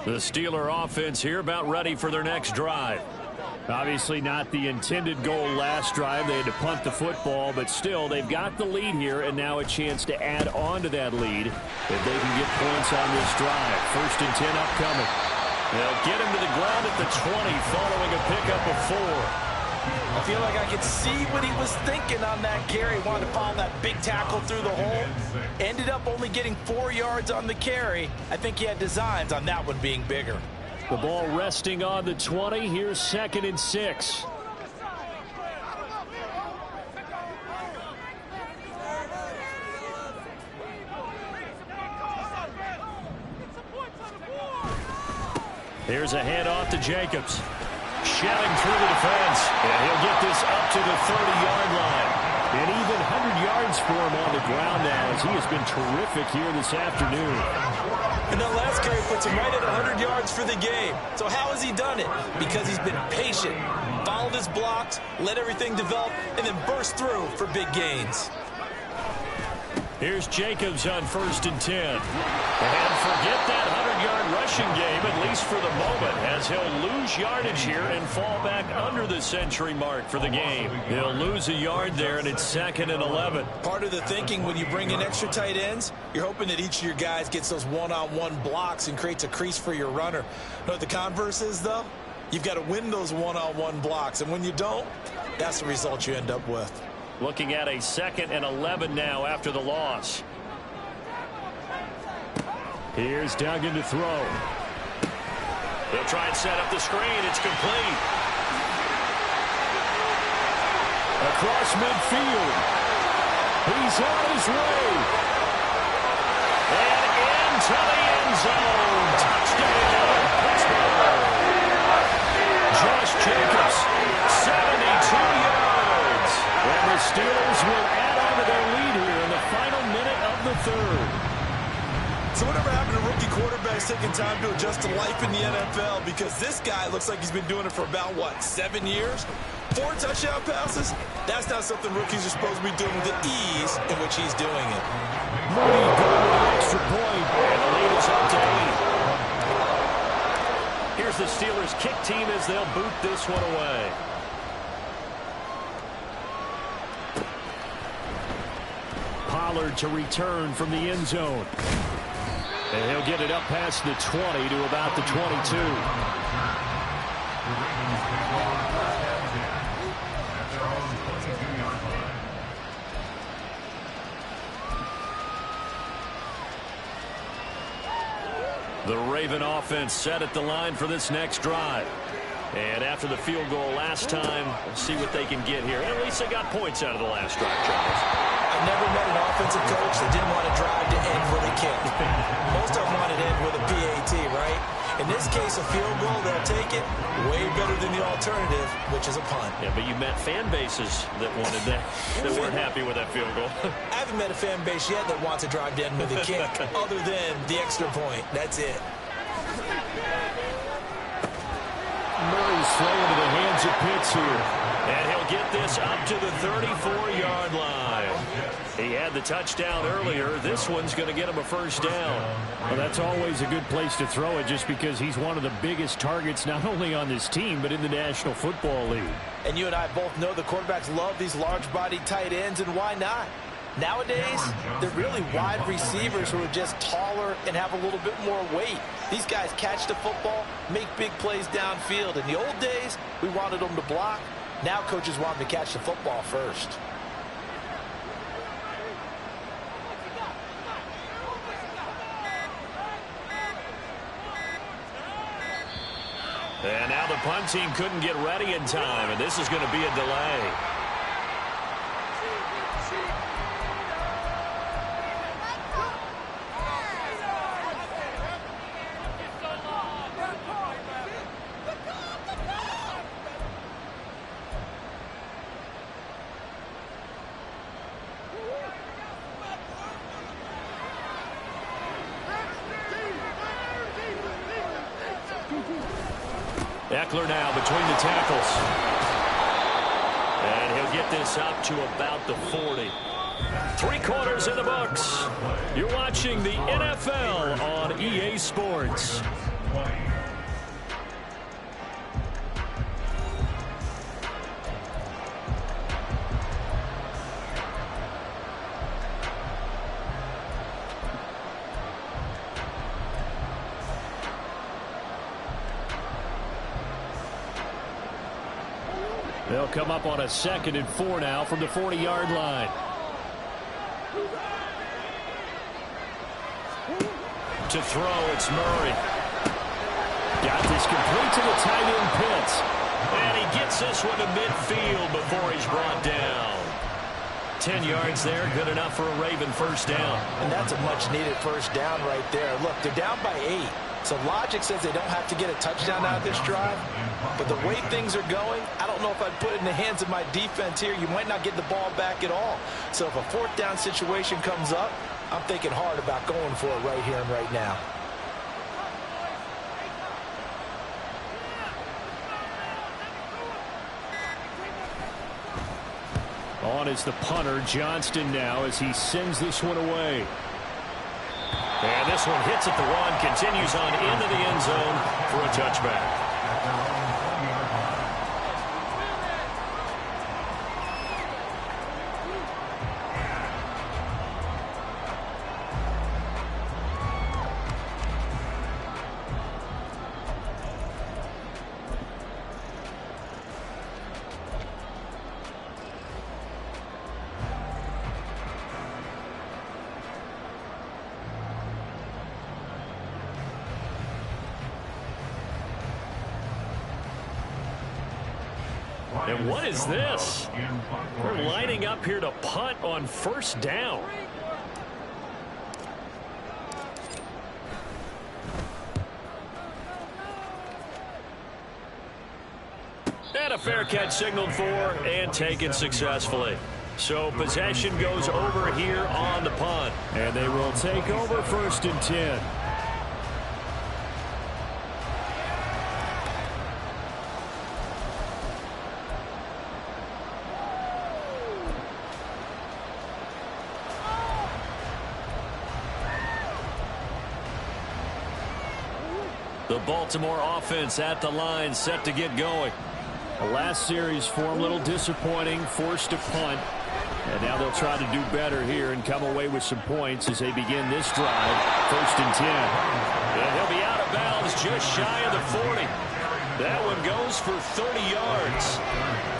The Steeler offense here about ready for their next drive. Obviously not the intended goal last drive. They had to punt the football, but still they've got the lead here and now a chance to add on to that lead if they can get points on this drive. 1st and 10 upcoming. They'll get him to the ground at the 20 following a pickup of 4. I feel like I could see what he was thinking on that carry. Wanted to follow that big tackle through the hole. Ended up only getting 4 yards on the carry. I think he had designs on that one being bigger. The ball resting on the 20. Here's 2nd and 6. Here's a handoff to Jacobs. Shelling through the defense. And he'll get this up to the 30-yard line. And even 100 yards for him on the ground now as he has been terrific here this afternoon. And that last carry puts him right at 100 yards for the game. So how has he done it? Because he's been patient, followed his blocks, let everything develop, and then burst through for big gains. Here's Jacobs on 1st and 10. And forget that 100-yard rushing game, at least for the moment, as he'll lose yardage here and fall back under the century mark for the game. He'll lose a yard there, and it's 2nd and 11. Part of the thinking when you bring in extra tight ends, you're hoping that each of your guys gets those one-on-one blocks and creates a crease for your runner. You know what the converse is, though? You've got to win those one-on-one blocks, and when you don't, that's the result you end up with. Looking at a 2nd and 11 now after the loss. Here's Duggan to throw. They'll try and set up the screen. It's complete. Across midfield. He's on his way. And into the end zone. Touchdown, Pittsburgh. third. So whatever happened to rookie quarterbacks taking time to adjust to life in the NFL? Because this guy looks like he's been doing it for about, what, 7 years? 4 touchdown passes? That's not something rookies are supposed to be doing with the ease in which he's doing it. Mooney going with an extra point. And the lead is up to 8. Here's the Steelers kick team as they'll boot this one away. Pollard to return from the end zone. And he'll get it up past the 20 to about the 22. The Raven offense set at the line for this next drive. And after the field goal last time, we'll see what they can get here. At least they got points out of the last drive, Charles. I've never met an offensive coach that didn't want to drive to end with a kick. Most of them want to end with a PAT, right? In this case, a field goal, they'll take it. Way better than the alternative, which is a punt. Yeah, but you met fan bases that wanted that, that weren't happy with that field goal. I haven't met a fan base yet that wants to drive to end with a kick, other than the extra point. That's it. Murray's throw into the hands of Pitts here. And he'll get this up to the 34-yard line. He had the touchdown earlier. This one's going to get him a first down. Well, that's always a good place to throw it just because he's one of the biggest targets not only on this team but in the National Football League. And you and I both know the quarterbacks love these large-bodied tight ends, and why not? Nowadays, they're really wide receivers who are just taller and have a little bit more weight. These guys catch the football, make big plays downfield. In the old days, we wanted them to block. Now coaches want them to catch the football first. And now the punt team couldn't get ready in time, and this is going to be a delay. Eckler now between the tackles. And he'll get this up to about the 40. 3 quarters in the books. You're watching the NFL on EA Sports. They'll come up on a 2nd and 4 now from the 40-yard line. To throw, it's Murray. Got this complete to the tight end Pitts. And he gets this one to midfield before he's brought down. 10 yards there, good enough for a Raven first down. And that's a much-needed first down right there. Look, they're down by 8. So logic says they don't have to get a touchdown out of this drive. But the way things are going, I don't know if I'd put it in the hands of my defense here. You might not get the ball back at all. So if a 4th down situation comes up, I'm thinking hard about going for it right here and right now. On is the punter, Johnston now, as he sends this one away. And this one hits at the 1, continues on into the end zone for a touchback. And what is this? We're lining up here to punt on first down. And a fair catch signaled for and taken successfully. So possession goes over here on the punt. And they will take over 1st and 10. The Baltimore offense at the line, set to get going. The last series for him, a little disappointing, forced to punt. And now they'll try to do better here and come away with some points as they begin this drive. 1st and 10. And he'll be out of bounds just shy of the 40. That one goes for 30 yards.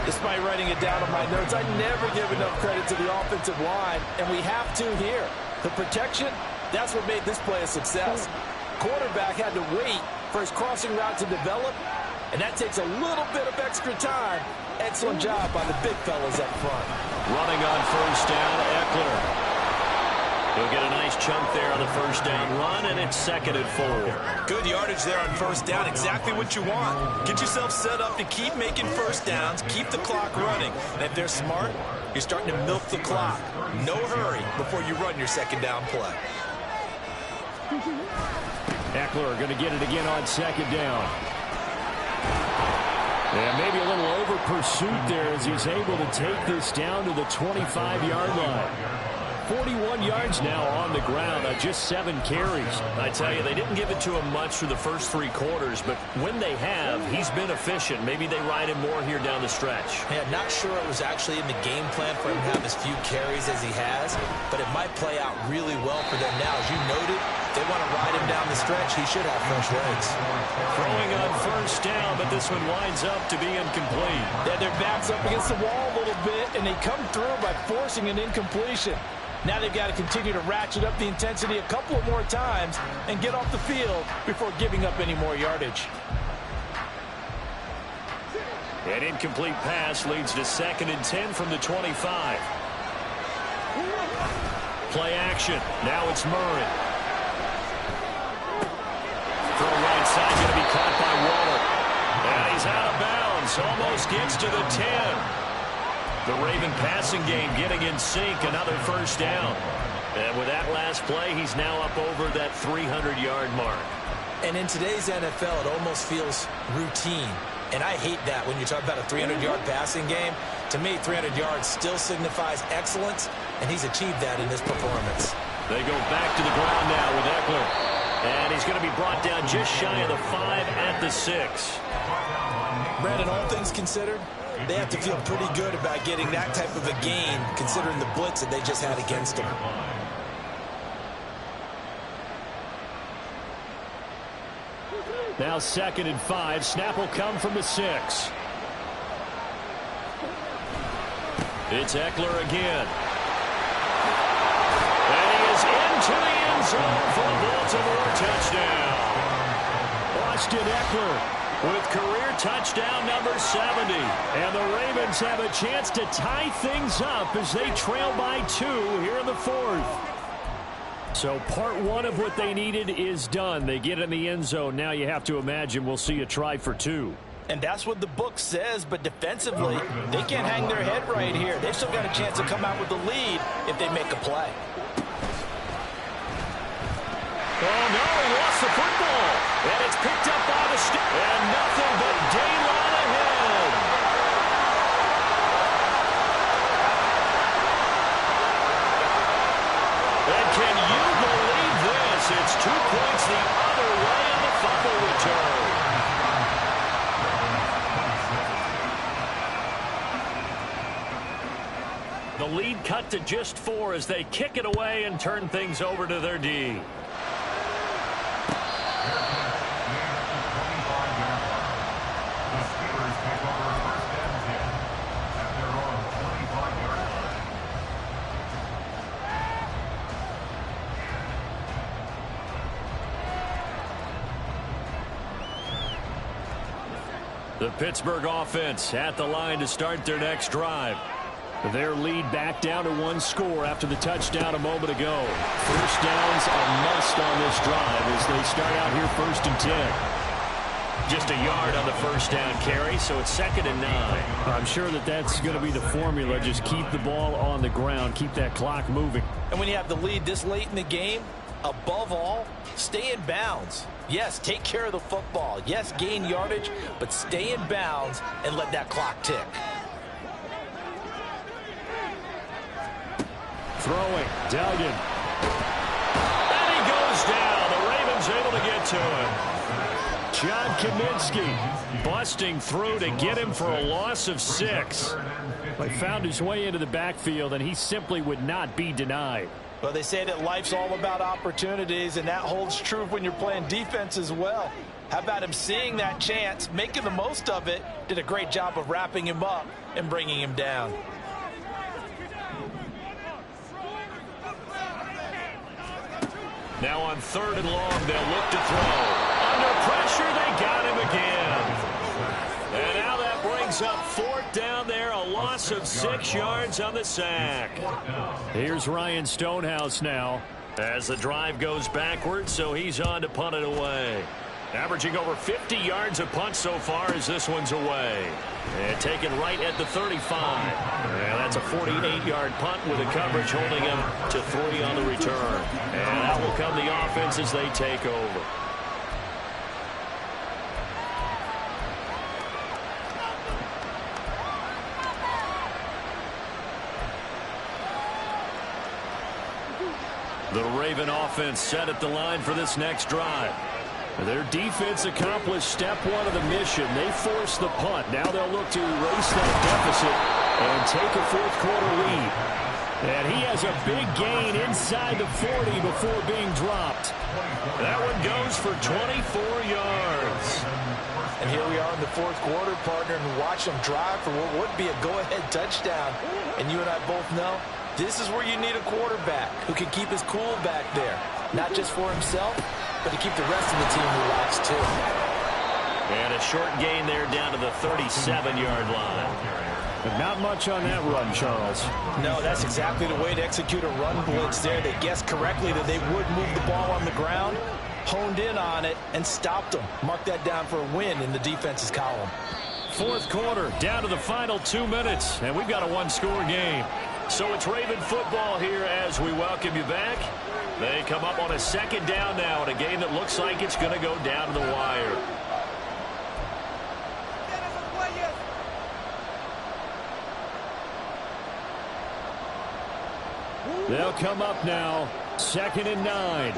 Despite writing it down on my notes, I never give enough credit to the offensive line, and we have to here. The protection, that's what made this play a success. Quarterback had to wait for his crossing route to develop, and that takes a little bit of extra time. Excellent job by the big fellas up front. Running on 1st down, Eckler. He'll get a nice chunk there on the 1st down run, and it's 2nd and 4. Good yardage there on 1st down. Exactly what you want. Get yourself set up to keep making 1st downs, keep the clock running. And if they're smart, you're starting to milk the clock. No hurry before you run your 2nd down play. Eckler going to get it again on 2nd down. And maybe a little over pursuit there as he's able to take this down to the 25-yard line. 41 yards now on the ground on just 7 carries. I tell you, they didn't give it to him much through the first 3 quarters, but when they have, he's been efficient. Maybe they ride him more here down the stretch. Yeah, not sure it was actually in the game plan for him to have as few carries as he has, but it might play out really well for them now. As you noted, they want to ride him down the stretch. He should have fresh legs. Throwing on 1st down, but this one winds up to be incomplete. Yeah, their back's up against the wall a little bit, and they come through by forcing an incompletion. Now they've got to continue to ratchet up the intensity a couple of more times and get off the field before giving up any more yardage. An incomplete pass leads to 2nd and 10 from the 25. Play action. Now it's Murray. Throw right side, going to be caught by Waller. And he's out of bounds. Almost gets to the 10. The Raven passing game getting in sync. Another 1st down. And with that last play, he's now up over that 300-yard mark. And in today's NFL, it almost feels routine. And I hate that when you talk about a 300-yard passing game. To me, 300 yards still signifies excellence, and he's achieved that in this performance. They go back to the ground now with Eckler. And he's going to be brought down just shy of the 5 at the 6. Brandon, all things considered, they have to feel pretty good about getting that type of a gain, considering the blitz that they just had against them. Now 2nd and 5. Snap will come from the 6. It's Eckler again. And he is into the end zone for a Baltimore touchdown. Austin Eckler with career touchdown number 70. And the Ravens have a chance to tie things up as they trail by 2 here in the 4th. So part 1 of what they needed is done. They get in the end zone. Now you have to imagine we'll see a try for 2. And that's what the book says, but defensively, they can't hang their head right here. They've still got a chance to come out with the lead if they make a play. Oh, no, he lost the football. And it's picked up by the stick. And nothing but daylight ahead. And can you believe this? It's 2 points the other way in the fumble return. The lead cut to just 4 as they kick it away and turn things over to their D. The Pittsburgh offense at the line to start their next drive. Their lead back down to 1 score after the touchdown a moment ago. 1st downs a must on this drive as they start out here 1st and 10. Just a yard on the first down carry, so it's 2nd and 9. I'm sure that that's going to be the formula. Just keep the ball on the ground. Keep that clock moving. And when you have the lead this late in the game, above all, stay in bounds. Yes, take care of the football. Yes, gain yardage, but stay in bounds and let that clock tick. Throwing, Duggan. And he goes down. The Ravens able to get to him. John Kaminsky busting through to get him for a loss of 6. He found his way into the backfield, and he simply would not be denied. Well, they say that life's all about opportunities, and that holds true when you're playing defense as well. How about him seeing that chance, making the most of it, did a great job of wrapping him up and bringing him down. Now on 3rd and long, they'll look to throw. Under pressure, they got him again. And now that brings up 4th down there, a loss of 6 yards on the sack. Here's Ryan Stonehouse now. As the drive goes backwards, so he's on to punt it away. Averaging over 50 yards a punt so far as this one's away. And taken right at the 35. And that's a 48-yard punt with the coverage holding him to 3 on the return. And out will come the offense as they take over. The Raven offense set at the line for this next drive. Their defense accomplished step 1 of the mission. They forced the punt. Now they'll look to erase that deficit and take a 4th quarter lead. And he has a big gain inside the 40 before being dropped. That one goes for 24 yards. And here we are in the 4th quarter, partner, and watch them drive for what would be a go-ahead touchdown. And you and I both know this is where you need a quarterback who can keep his cool back there. Not just for himself, but to keep the rest of the team relaxed too. And a short gain there down to the 37-yard line. But not much on that run, Charles. No, that's exactly the way to execute a run blitz there. They guessed correctly that they would move the ball on the ground, honed in on it, and stopped them. Mark that down for a win in the defense's column. 4th quarter, down to the final 2 minutes, and we've got a 1-score game. So it's Raven football here as we welcome you back. They come up on a 2nd down now in a game that looks like it's going to go down to the wire. They'll come up now, 2nd and 9.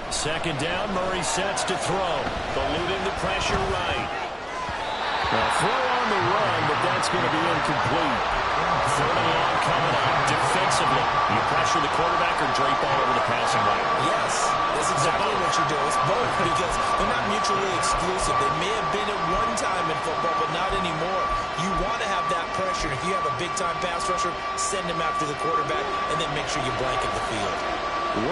2nd down, Murray sets to throw. Eluding the pressure right. A throw on the run, but that's going to be incomplete. 3rd and long coming up. Defensively, you pressure the quarterback or drape all over the passing lane? Yes, that's exactly what you do. It's both because they're not mutually exclusive. They may have been at one time in football, but not anymore. You want to have that pressure. If you have a big-time pass rusher, send him after the quarterback, and then make sure you blanket the field.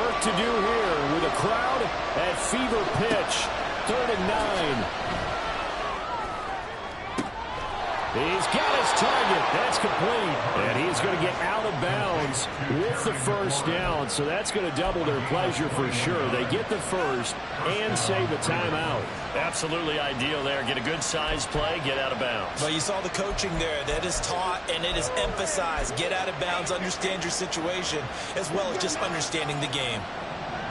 Work to do here with a crowd at fever pitch. 3rd and 9. He's got his target. That's complete. And he's going to get out of bounds with the 1st down. So that's going to double their pleasure for sure. They get the 1st and save a timeout. Absolutely ideal there. Get a good size play, get out of bounds. Well, you saw the coaching there. That is taught and it is emphasized. Get out of bounds, understand your situation, as well as just understanding the game.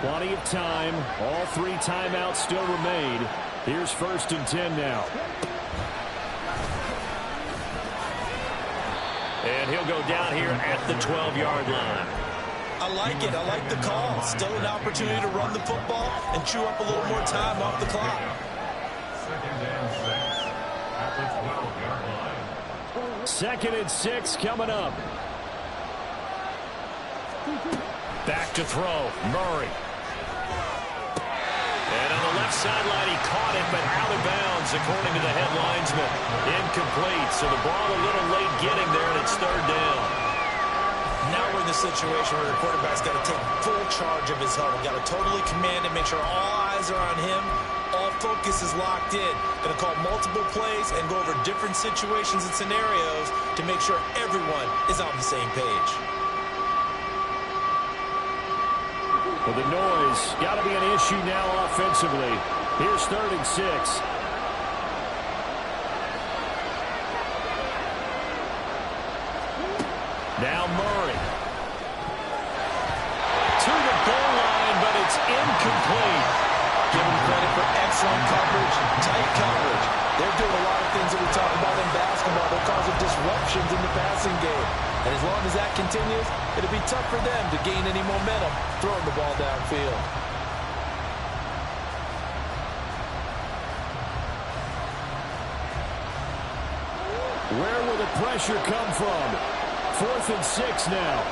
Plenty of time. All 3 timeouts still remain. Here's 1st and 10 now. And he'll go down here at the 12-yard line. I like it. I like the call. Still an opportunity to run the football and chew up a little more time off the clock. 2nd and 6 at the 12-yard line. 2nd and 6 coming up. Back to throw. Murray. And on the left sideline, he caught it, but out of bounds, according to the head linesman. Incomplete. So the ball a little late getting there, and it's 3rd down. Now we're in the situation where the quarterback's got to take full charge of his huddle. Got to totally command it, make sure all eyes are on him. All focus is locked in. Going to call multiple plays and go over different situations and scenarios to make sure everyone is on the same page. Well, the noise got to be an issue now offensively. Here's 3rd and 6. Now Murray. To the goal line, but it's incomplete. Give them credit for excellent coverage, tight coverage. They're doing a lot of things that we talk about in basketball. They're causing disruptions in the passing game. And as long as that continues, it'll be tough for them to gain any momentum throwing the ball downfield. Where will the pressure come from? 4th and 6 now.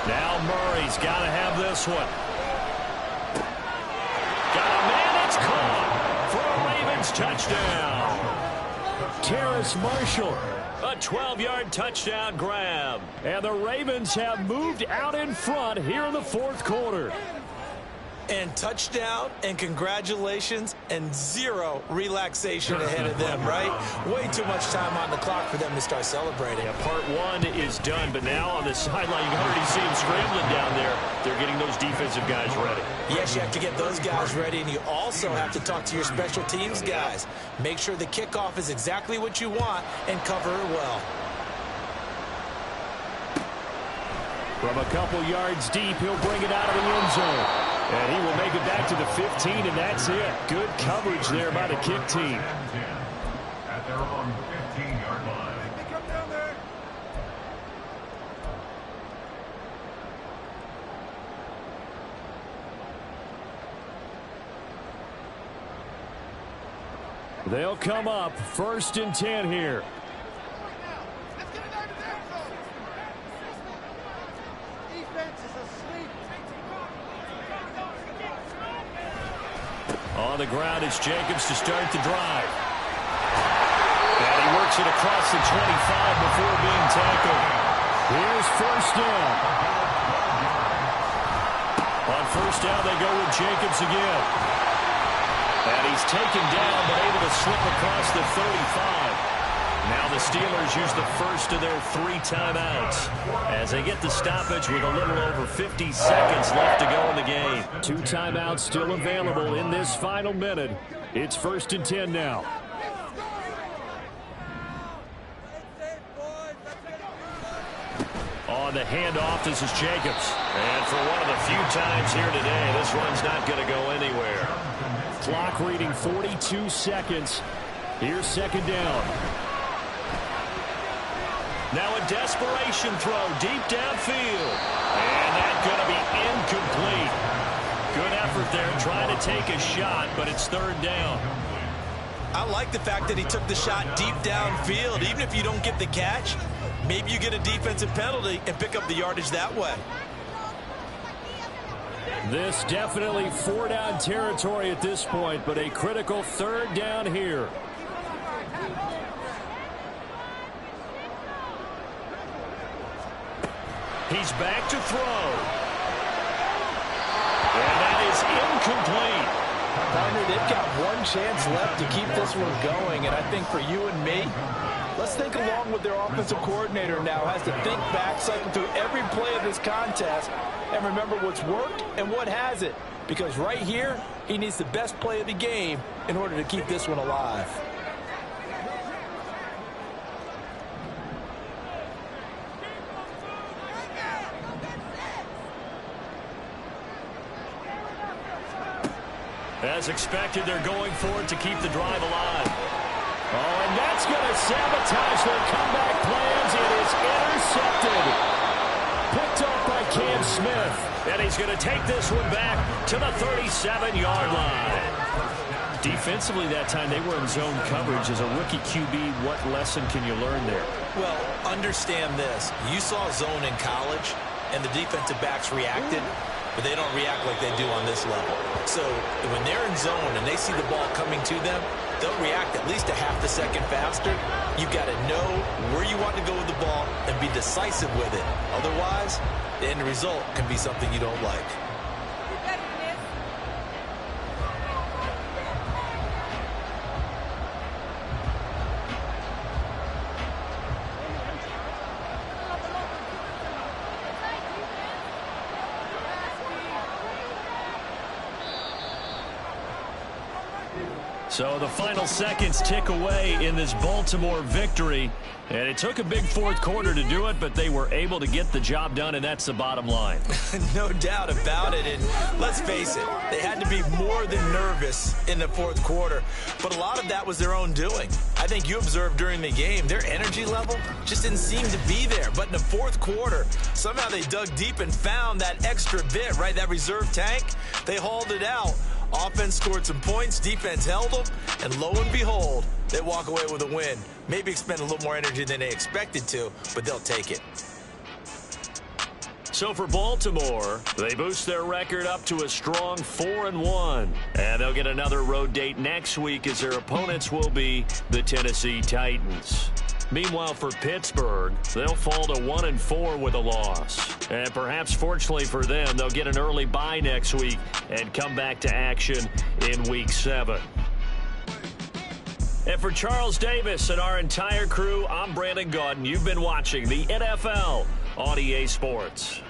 Now Murray's got to have this one. Got a man, it's caught for a Ravens touchdown. Terrace Marshall, a 12-yard touchdown grab. And the Ravens have moved out in front here in the 4th quarter. And touchdown, and congratulations, and 0 relaxation ahead of them, right? Way too much time on the clock for them to start celebrating. Yeah, part 1 is done, but now on the sideline, you can already see them scrambling down there. They're getting those defensive guys ready. Yes, you have to get those guys ready, and you also have to talk to your special teams guys. Make sure the kickoff is exactly what you want and cover it well. From a couple yards deep, he'll bring it out of the end zone. And he will make it back to the 15, and that's it. Good coverage there by the kick team. At their own 15-yard line. They'll come up 1st and 10 here. On the ground, it's Jacobs to start the drive. And he works it across the 25 before being tackled. Here's 1st down. On 1st down, they go with Jacobs again. And he's taken down, but able to slip across the 35. Now the Steelers use the first of their 3 timeouts as they get the stoppage with a little over 50 seconds left to go in the game. 2 timeouts still available in this final minute. It's 1st and 10 now. On the handoff, this is Jacobs. And for one of the few times here today, this one's not going to go anywhere. Clock reading 42 seconds. Here's 2nd down. Now a desperation throw deep downfield. And that's going to be incomplete. Good effort there trying to take a shot, but it's 3rd down. I like the fact that he took the shot deep downfield. Even if you don't get the catch, maybe you get a defensive penalty and pick up the yardage that way. This definitely 4-down territory at this point, but a critical 3rd down here. He's back to throw. And that is incomplete. Partner, they've got one chance left to keep this one going, and I think for you and me, let's think along with their offensive coordinator now has to think back, cycle through every play of this contest, and remember what's worked and what hasn't. Because right here, he needs the best play of the game in order to keep this one alive. As expected, they're going for it to keep the drive alive. Oh, and that's going to sabotage their comeback plans. It is intercepted. Picked up by Cam Smith. And he's going to take this one back to the 37-yard line. Defensively that time, they were in zone coverage. As a rookie QB, what lesson can you learn there? Well, understand this. You saw zone in college, and the defensive backs reacted, but they don't react like they do on this level. So when they're in zone and they see the ball coming to them, they'll react at least a half a second faster. You've got to know where you want to go with the ball and be decisive with it. Otherwise, the end result can be something you don't like. So the final seconds tick away in this Baltimore victory. And it took a big fourth quarter to do it, but they were able to get the job done, and that's the bottom line. No doubt about it. And let's face it, they had to be more than nervous in the fourth quarter. But a lot of that was their own doing. I think you observed during the game, their energy level just didn't seem to be there. But in the fourth quarter, somehow they dug deep and found that extra bit, right? That reserve tank, they hauled it out. Offense scored some points, defense held them, and lo and behold, they walk away with a win. Maybe expend a little more energy than they expected to, but they'll take it. So for Baltimore, they boost their record up to a strong 4-1. And they'll get another road date next week as their opponents will be the Tennessee Titans. Meanwhile, for Pittsburgh, they'll fall to 1-4 with a loss. And perhaps fortunately for them, they'll get an early bye next week and come back to action in Week 7. And for Charles Davis and our entire crew, I'm Brandon Gaudin. You've been watching the NFL on EA Sports.